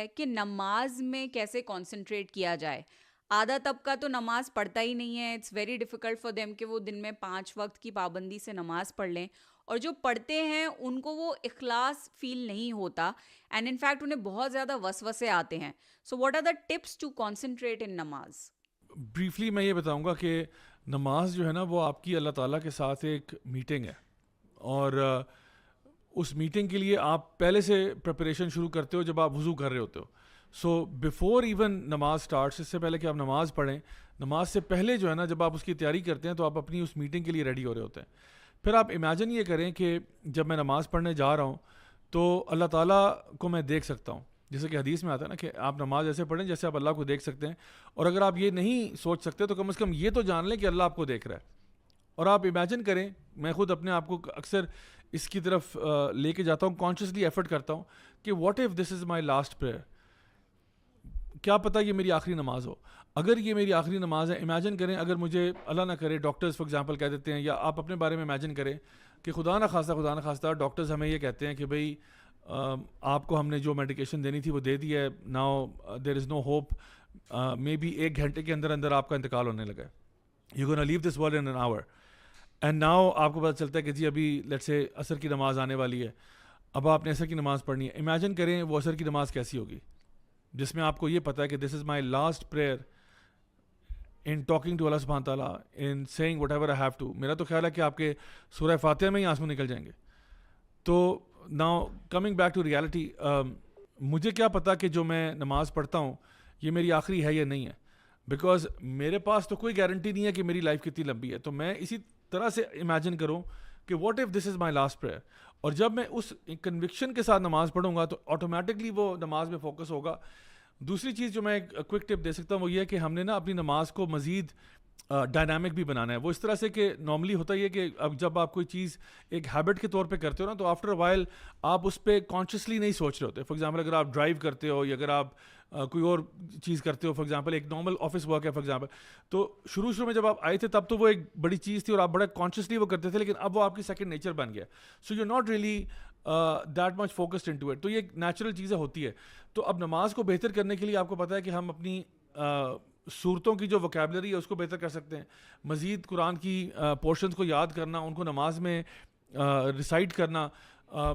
ہے کہ نماز میں کیسے کانسنٹریٹ کیا جائے. آدھا طبقہ تو نماز پڑھتا ہی نہیں ہے. It's very difficult for them کہ وہ دن میں 5 وقت کی پابندی سے نماز پڑھ لیں, اور جو پڑھتے ہیں ان کو وہ اخلاص فیل نہیں ہوتا, اینڈ ان فیکٹ انہیں بہت زیادہ وسوسے آتے ہیں. So what are the tips to concentrate in نماز؟ بریفلی میں یہ بتاؤں گا کہ نماز جو ہے نا وہ آپ کی اللہ تعالیٰ کے ساتھ ایک میٹنگ ہے, اور اس میٹنگ کے لیے آپ پہلے سے پریپریشن شروع کرتے ہو جب آپ وضو کر رہے ہوتے ہو. سو بیفور ایون نماز اسٹارٹس, اس سے پہلے کہ آپ نماز پڑھیں, نماز سے پہلے جو ہے نا جب آپ اس کی تیاری کرتے ہیں تو آپ اپنی اس میٹنگ کے لیے ریڈی ہو رہے ہوتے ہیں. پھر آپ امیجن یہ کریں کہ جب میں نماز پڑھنے جا رہا ہوں تو اللہ تعالیٰ کو میں دیکھ سکتا ہوں, جیسے کہ حدیث میں آتا ہے نا کہ آپ نماز ایسے پڑھیں جیسے آپ اللہ کو دیکھ سکتے ہیں. اور اگر آپ یہ نہیں سوچ سکتے تو کم از کم یہ تو جان لیں کہ اللہ آپ کو دیکھ رہا ہے. اور آپ امیجن کریں, میں خود اپنے آپ کو اکثر اس کی طرف لے کے جاتا ہوں, کانشیسلی ایفرٹ کرتا ہوں کہ what if this is my last prayer, کیا پتہ یہ میری آخری نماز ہو. اگر یہ میری آخری نماز ہے, امیجن کریں اگر مجھے اللہ نہ کرے ڈاکٹرز فار ایگزامپل کہہ دیتے ہیں, یا آپ اپنے بارے میں امیجن کریں کہ خدا نہ خواستہ ڈاکٹرز ہمیں یہ کہتے ہیں کہ بھئی آپ کو ہم نے جو میڈیکیشن دینی تھی وہ دے دی ہے, now there is no hope, may be 1 گھنٹے کے اندر اندر آپ کا انتقال ہونے لگا ہے, you gonna leave this world in an hour, and now آپ کو پتہ چلتا ہے کہ جی ابھی لیٹس سے عصر کی نماز آنے والی ہے, اب آپ نے عصر کی نماز پڑھنی ہے. امیجن کریں وہ عصر کی نماز کیسی ہوگی, جس میں آپ کو یہ پتہ ہے کہ this is my last prayer in talking to اللہ سبحانہ تعالیٰ, in seeing whatever I have to. میرا تو خیال ہے کہ آپ کے سورہ فاتحہ میں ہی آنسو نکل جائیں گے. تو now coming back to reality, مجھے کیا پتا کہ جو میں نماز پڑھتا ہوں یہ میری آخری ہے یا نہیں ہے, بیکاز میرے پاس تو کوئی گارنٹی نہیں ہے کہ میری لائف کتنی لمبی ہے. تو میں اسی طرح سے امیجن کروں کہ what if this is my last prayer, اور جب میں اس کنوکشن کے ساتھ نماز پڑھوں گا تو آٹومیٹکلی وہ نماز میں فوکس ہوگا. دوسری چیز جو میں ایک کوئک ٹپ دے سکتا ہوں وہ یہ ہے کہ ہم نے نا اپنی نماز کو مزید ڈائنامک بھی بنانا ہے. وہ اس طرح سے کہ نارملی ہوتا یہ کہ اب جب آپ کوئی چیز ایک ہیبٹ کے طور پہ کرتے ہو نا تو آفٹر اے وائل آپ اس پہ کانشیسلی نہیں سوچ رہے ہوتے. فار ایگزامپل اگر آپ ڈرائیو کرتے ہو یا اگر آپ کوئی اور چیز کرتے ہو, فار ایگزامپل ایک نارمل آفس ورک ہے فار ایگزامپل, تو شروع میں جب آپ آئے تھے تب تو وہ ایک بڑی چیز تھی اور آپ بڑا کانشیسلی وہ کرتے تھے, لیکن اب وہ آپ کی سیکنڈ نیچر بن گیا. So you not really that much focused in to it. تو یہ ایک نیچرل چیزیں ہوتی ہے. تو اب نماز کو بہتر کرنے کے لیے آپ کو پتہ ہے کہ ہم اپنی صورتوں کی جو وکیبلری ہے اس کو بہتر کر سکتے ہیں. مزید قرآن کی پورشنز کو یاد کرنا, ان کو نماز میں ریسائٹ کرنا.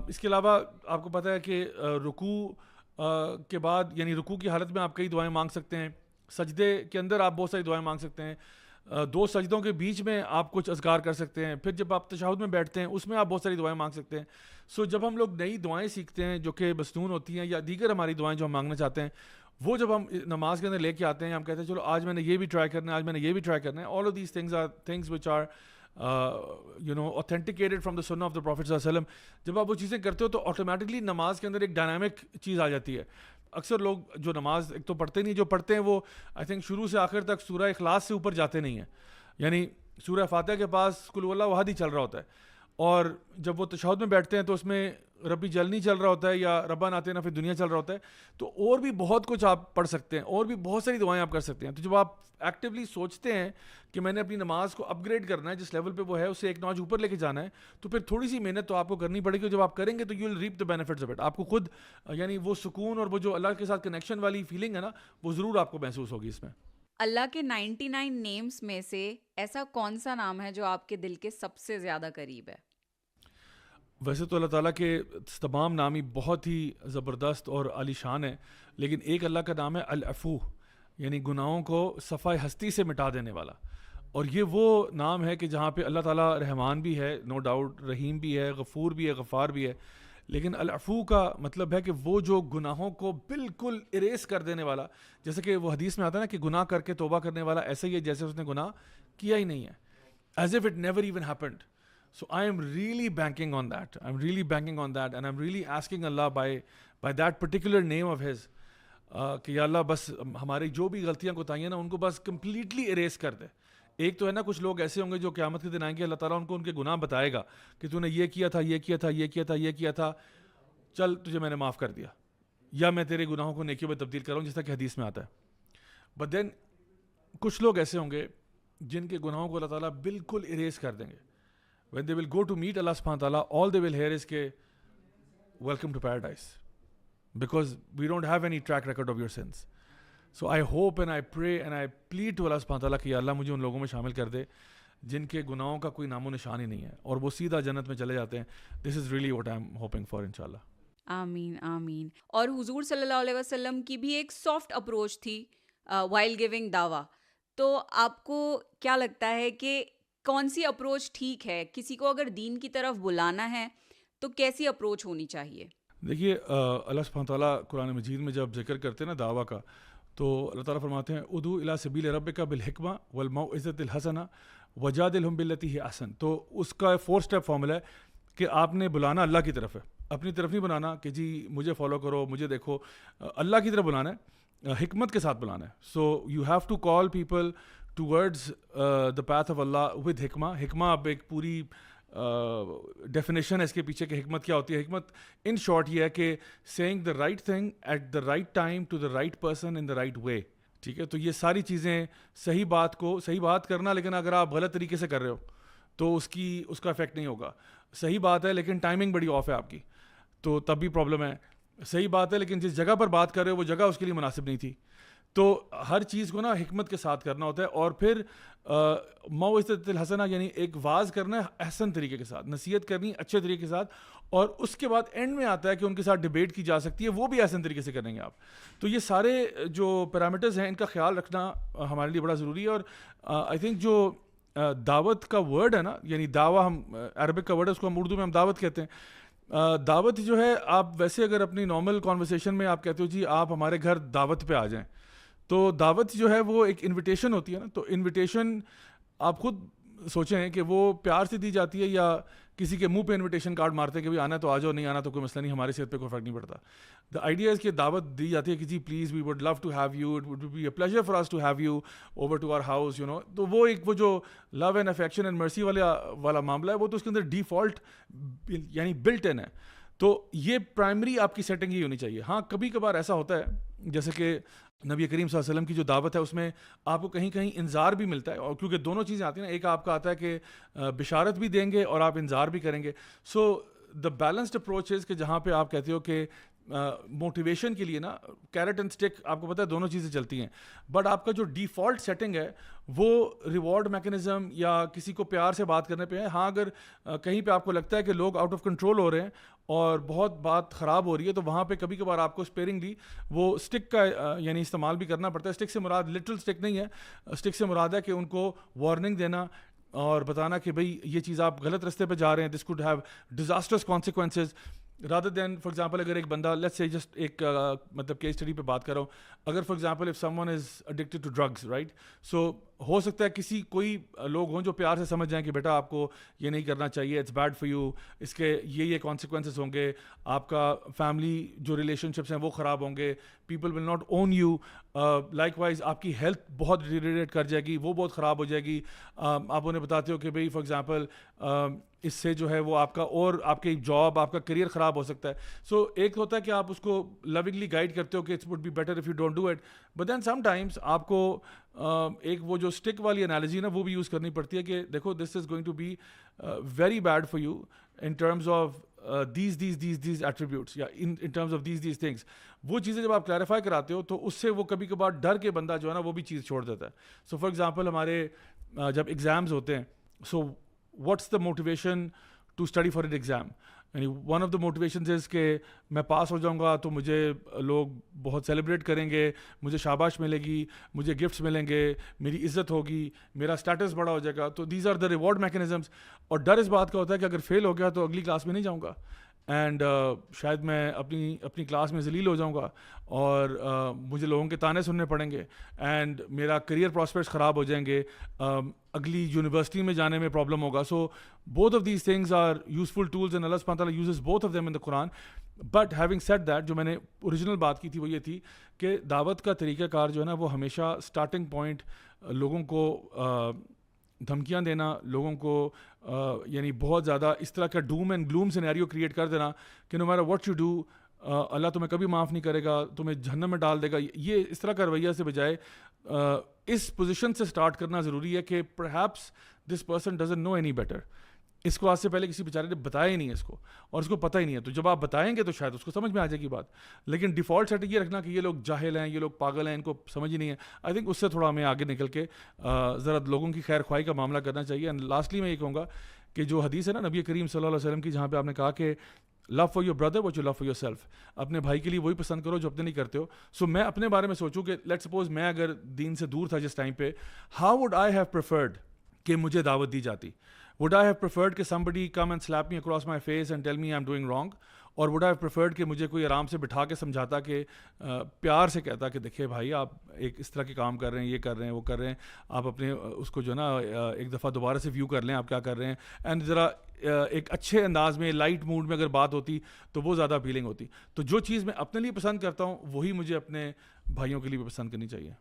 اس کے علاوہ آپ کو پتہ ہے کہ رکوع کے بعد یعنی رکوع کی حالت میں آپ کئی دعائیں مانگ سکتے ہیں, سجدے کے اندر آپ بہت ساری دعائیں مانگ سکتے ہیں, 2 سجدوں کے بیچ میں آپ کچھ اذکار کر سکتے ہیں, پھر جب آپ تشہد میں بیٹھتے ہیں اس میں آپ بہت ساری دعائیں مانگ سکتے ہیں. سو جب ہم لوگ نئی دعائیں سیکھتے ہیں جو کہ مسنون ہوتی ہیں یا دیگر ہماری دعائیں جو ہم مانگنا چاہتے ہیں, وہ جب ہم نماز کے اندر لے کے آتے ہیں, ہم کہتے ہیں چلو آج میں نے یہ بھی ٹرائی کرنا ہے, آج میں نے یہ بھی ٹرائی کرنا ہے. All of these things are things which are authenticated from the sunnah of the Prophet صلی اللہ علیہ وسلم. جب آپ وہ چیزیں کرتے ہو تو آٹومیٹکلی نماز کے اندر ایک ڈائنامک چیز آ جاتی ہے. اکثر لوگ جو نماز ایک تو پڑھتے نہیں, جو پڑھتے ہیں وہ آئی تھنک شروع سے آخر تک سورہ اخلاص سے اوپر جاتے نہیں ہیں, یعنی سورہ فاتحہ کے پاس قل هو اللہ احد ہی چل رہا ہوتا ہے, اور جب وہ تشہد میں بیٹھتے ہیں تو اس میں ربی جل نہیں چل رہا ہوتا ہے یا ربنا آتنا فی الدنیا چل رہا ہوتا ہے. تو اور بھی بہت کچھ آپ پڑھ سکتے ہیں, اور بھی بہت ساری دعائیں آپ کر سکتے ہیں. تو جب آپ ایکٹیولی سوچتے ہیں کہ میں نے اپنی نماز کو اپ گریڈ کرنا ہے, جس لیول پہ وہ ہے اس سے ایک نوچ اوپر لے کے جانا ہے, تو پھر تھوڑی سی محنت تو آپ کو کرنی پڑے گی. جب آپ کریں گے تو you will reap the benefits of it. آپ کو خود یعنی وہ سکون اور وہ جو اللہ کے ساتھ کنیکشن والی فیلنگ ہے نا, وہ ضرور آپ کو محسوس ہوگی اس میں. اللہ کے 99 نیمز میں سے ایسا کون سا نام ہے جو آپ کے دل کے سب سے زیادہ قریب ہے؟ ویسے تو اللہ تعالیٰ کے تمام نام ہی بہت ہی زبردست اور عالی شان ہے, لیکن ایک اللہ کا نام ہے العفو, یعنی گناہوں کو صفحہ ہستی سے مٹا دینے والا. اور یہ وہ نام ہے کہ جہاں پہ اللہ تعالیٰ رحمان بھی ہے, نو ڈاؤٹ, رحیم بھی ہے, غفور بھی ہے, غفار بھی ہے, لیکن العفو کا مطلب ہے کہ وہ جو گناہوں کو بالکل اریز کر دینے والا. جیسے کہ وہ حدیث میں آتا ہے نا کہ گناہ کر کے توبہ کرنے والا ایسا ہی ہے جیسے اس نے گناہ کیا ہی نہیں ہے, as if it never even happened. So I am really banking on that. And I'm really asking Allah by that particular name of His کہ یا اللہ بس ہماری جو بھی غلطیاں کوتاہیاں نا ان کو بس کمپلیٹلی اریز کر دے. ایک تو ہے نا کچھ لوگ ایسے ہوں گے جو قیامت کے دن آئیں گے, اللہ تعالیٰ ان کو ان کے گناہ بتائے گا کہ تو نے یہ کیا تھا, یہ کیا تھا, یہ کیا تھا, یہ کیا تھا, چل تجھے میں نے معاف کر دیا, یا میں تیرے گناہوں کو نیکیوں میں تبدیل کر رہا ہوں, جیسا کہ حدیث میں آتا ہے. بٹ دین کچھ لوگ ایسے ہوں گے جن کے گناہوں کو اللہ تعالیٰ بالکل اریز کر دیں گے. When they will go to meet Allah subhanahu wa ta'ala, all they will hear is کہ welcome to paradise. because we don't have any track record of your sins. So I hope and I pray and I plead to Allah subhanahu wa ta'ala کہ یا اللہ مجھے ان لوگوں میں شامل کر دے جن کے گناہوں کا کوئی نام و نشان ہی نہیں ہے اور وہ سیدھا جنت میں چلے جاتے ہیں. This is really what I'm hoping for inshallah. آمین آمین. اور حضور صلی اللہ علیہ وسلم کی بھی ایک سافٹ اپروچ تھی وائل گیونگ دعویٰ. تو آپ کو کیا لگتا ہے کہ کون سی اپروچ ٹھیک ہے؟ کسی کو اگر دین کی طرف بلانا ہے تو کیسی اپروچ ہونی چاہیے؟ دیکھیے اللہ سبحانہ تعالیٰ قرآن مجید میں جب ذکر کرتے ہیں نا دعویٰ کا تو اللہ تعالیٰ فرماتے ہیں ادعو الی سبیل ربک بالحکمہ والموعظۃ الحسنہ وجادلہم باللتی ہی احسن. تو اس کا 4 اسٹیپ فارمولا ہے کہ آپ نے بلانا اللہ کی طرف ہے, اپنی طرف نہیں بلانا کہ جی مجھے فالو کرو مجھے دیکھو, اللہ کی طرف بلانا ہے, حکمت کے ساتھ بلانا ہے. So you have to call people towards the path of اللہ ود حکمہ. حکمہ اب ایک پوری ڈیفینیشن ہے اس کے پیچھے کہ حکمت کیا ہوتی ہے. حکمت ان شارٹ یہ ہے کہ seeing the right thing at the right time to the right person in the right way. ٹھیک ہے, تو یہ ساری چیزیں صحیح بات کرنا, لیکن اگر آپ غلط طریقے سے کر رہے ہو تو اس کا افیکٹ نہیں ہوگا. صحیح بات ہے لیکن ٹائمنگ بڑی آف ہے آپ کی, تو تب بھی پرابلم ہے. صحیح بات ہے لیکن جس جگہ پر بات کر رہے ہو وہ جگہ اس کے لیے مناسب نہیں تھی. تو ہر چیز کو نا حکمت کے ساتھ کرنا ہوتا ہے. اور پھر موعظۃ الحسنہ یعنی ایک واز کرنا ہے احسن طریقے کے ساتھ, نصیحت کرنی اچھے طریقے کے ساتھ, اور اس کے بعد اینڈ میں آتا ہے کہ ان کے ساتھ ڈیبیٹ کی جا سکتی ہے, وہ بھی احسن طریقے سے کریں گے آپ. تو یہ سارے جو پیرامیٹرز ہیں ان کا خیال رکھنا ہمارے لیے بڑا ضروری ہے. اور آئی تھنک جو دعوت کا ورڈ ہے نا, یعنی دعویٰ ہم عربک کا ورڈ ہے, اس کو ہم اردو میں ہم دعوت کہتے ہیں. دعوت جو ہے آپ ویسے اگر اپنی نارمل کانورسیشن میں آپ کہتے ہو جی آپ ہمارے گھر دعوت پہ آ جائیں, تو دعوت جو ہے وہ ایک انویٹیشن ہوتی ہے نا. تو انویٹیشن آپ خود سوچیں کہ وہ پیار سے دی جاتی ہے یا کسی کے منہ پہ انویٹیشن کارڈ مارتے ہیں کہ بھائی آنا تو آ جاؤ, نہیں آنا تو کوئی مسئلہ نہیں, ہماری صحت پہ کوئی فرق نہیں پڑتا. دا آئیڈیا از کہ دعوت دی جاتی ہے کہ جی please we would love to have you, it would be a pleasure for us to have you over to our house, you know. تو وہ جو لو اینڈ افیکشن اینڈ مرسی والا معاملہ ہے وہ تو اس کے اندر ڈیفالٹ یعنی بلٹ ان ہے. تو یہ پرائمری آپ کی سیٹنگ ہی ہونی چاہیے. ہاں کبھی کبھار ایسا ہوتا ہے جیسے کہ نبی کریم صلی اللہ علیہ وسلم کی جو دعوت ہے اس میں آپ کو کہیں کہیں انذار بھی ملتا ہے, اور کیونکہ دونوں چیزیں آتی ہیں نا, ایک آپ کا آتا ہے کہ بشارت بھی دیں گے اور آپ انذار بھی کریں گے. سو دا بیلنسڈ اپروچ از کہ جہاں پہ آپ کہتے ہو کہ موٹیویشن کے لیے نا کیرٹ اینڈ اسٹک, آپ کو پتہ ہے دونوں چیزیں چلتی ہیں, بٹ آپ کا جو ڈیفالٹ سیٹنگ ہے وہ ریوارڈ میکینزم یا کسی کو پیار سے بات کرنے پہ ہے. ہاں اگر کہیں پہ آپ کو لگتا ہے کہ لوگ آؤٹ آف کنٹرول ہو رہے ہیں اور بہت بات خراب ہو رہی ہے, تو وہاں پہ کبھی کبھار آپ کو اسپیئرنگلی وہ اسٹک کا یعنی استعمال بھی کرنا پڑتا ہے. اسٹک سے مراد لٹرل اسٹک نہیں ہے, اسٹک سے مراد ہے کہ ان کو وارننگ دینا اور بتانا کہ بھئی یہ چیز آپ غلط رستے پہ جا رہے ہیں, this could have disastrous consequences. Rather than for example اگر ایک بندہ لیٹس سے جسٹ ایک مطلب کیس اسٹڈی پہ بات کر رہا ہوں, اگر for example if someone is addicted to drugs right, so ہو سکتا ہے کوئی لوگ ہوں جو پیار سے سمجھ جائیں کہ بیٹا آپ کو یہ نہیں کرنا چاہیے, اٹس بیڈ فار یو, اس کے یہ کانسیکوینسز ہوں گے, آپ کا فیملی جو ریلیشن شپس ہیں وہ خراب ہوں گے, people will not own you, like wise آپ کی ہیلتھ بہت ڈیٹیریٹ کر جائے گی, وہ بہت خراب ہو جائے گی. آپ انہیں بتاتے ہو کہ بھائی فار ایگزامپل اس سے جو ہے وہ آپ کا اور آپ کی جاب آپ کا کریئر خراب ہو سکتا ہے. سو ایک ہوتا ہے کہ آپ اس کو لونگلی گائڈ کرتے ہو کہ it's would be better if you don't do it, but then sometimes آپ کو ایک وہ جو اسٹک والی انالوجی نا وہ بھی یوز کرنی پڑتی ہے کہ دیکھو this is going to be very bad for you in terms of these attributes یا in terms of these things. وہ چیزیں جب آپ کلیریفائی کراتے ہو تو اس سے وہ کبھی کبھار ڈر کے بندہ جو ہے نا وہ بھی چیز چھوڑ دیتا ہے. سو فار ایگزامپل ہمارے جب ایگزامز ہوتے ہیں, so what's the motivation to study for an exam, یعنی one of the motivations is کہ میں پاس ہو جاؤں گا تو مجھے لوگ بہت سیلیبریٹ کریں گے, مجھے شاباش ملے گی, مجھے گفٹس ملیں گے, میری عزت ہوگی, میرا اسٹیٹس بڑا ہو جائے گا. تو these are the reward mechanisms. اور ڈر اس بات کا ہوتا ہے کہ اگر فیل ہو گیا تو اگلی کلاس میں نہیں جاؤں گا, اینڈ شاید میں اپنی کلاس میں ذلیل ہو جاؤں گا اور مجھے لوگوں کے تانے سننے پڑیں گے, اینڈ میرا کریئر پراسپیکٹس خراب ہو جائیں گے, اگلی یونیورسٹی میں جانے میں پرابلم ہوگا. So both of these things are useful tools and اللہ سبحانہ تعالیٰ uses both of them in the قرآن. بٹ ہیونگ سیڈ دیٹ, جو میں نے اوریجنل بات کی تھی وہ یہ تھی کہ دعوت کا طریقہ کار جو ہے نا وہ ہمیشہ اسٹارٹنگ پوائنٹ لوگوں کو دھمکیاں دینا, لوگوں کو یعنی بہت زیادہ اس طرح کا doom and gloom scenario create کر دینا کہ no matter what you do اللہ تمہیں کبھی معاف نہیں کرے گا, تمہیں جہنم میں ڈال دے گا. یہ اس طرح کا رویہ سے بجائے اس پوزیشن سے سٹارٹ کرنا ضروری ہے کہ perhaps this person doesn't know any better, اس کو آج سے پہلے کسی بیچارے نے بتایا ہی نہیں ہے اس کو, اور اس کو پتہ ہی نہیں ہے, تو جب آپ بتائیں گے تو شاید اس کو سمجھ میں آ جائے گی بات. لیکن ڈیفالٹ سیٹ یہ رکھنا کہ یہ لوگ جاہل ہیں, یہ لوگ پاگل ہیں, ان کو سمجھ ہی نہیں ہے, آئی تھنک اس سے تھوڑا ہمیں آگے نکل کے ذرا لوگوں کی خیر خواہی کا معاملہ کرنا چاہیے. اینڈ لاسٹلی میں یہ کہوں گا کہ جو حدیث ہے نا نبی کریم صلی اللہ علیہ وسلم کی, جہاں پہ آپ نے کہا کہ love for your brother what you love for yourself, اپنے بھائی کے لیے وہی پسند کرو جو اپنے نہیں کرتے ہو. سو میں اپنے بارے میں سوچوں کہ لیٹ سپوز میں اگر دین سے دور تھا جس ٹائم پہ, how would I have preferred کہ مجھے دعوت دی جاتی. Would I have preferred کہ somebody come and slap me across my face and tell me I'm doing wrong, اور would I have preferred کہ مجھے کوئی آرام سے بٹھا کے سمجھاتا, کہ پیار سے کہتا کہ دیکھیں بھائی آپ ایک اس طرح کے کام کر رہے ہیں, یہ کر رہے ہیں, وہ کر رہے ہیں, آپ اپنے اس کو جو ہے نا ایک دفعہ دوبارہ سے ویو کر لیں آپ کیا کر رہے ہیں, اینڈ ذرا ایک اچھے انداز میں لائٹ موڈ میں اگر بات ہوتی تو وہ زیادہ اپیلنگ ہوتی. تو جو چیز میں اپنے لیے پسند کرتا ہوں وہی مجھے اپنے بھائیوں کے لیے بھی پسند کرنی چاہیے.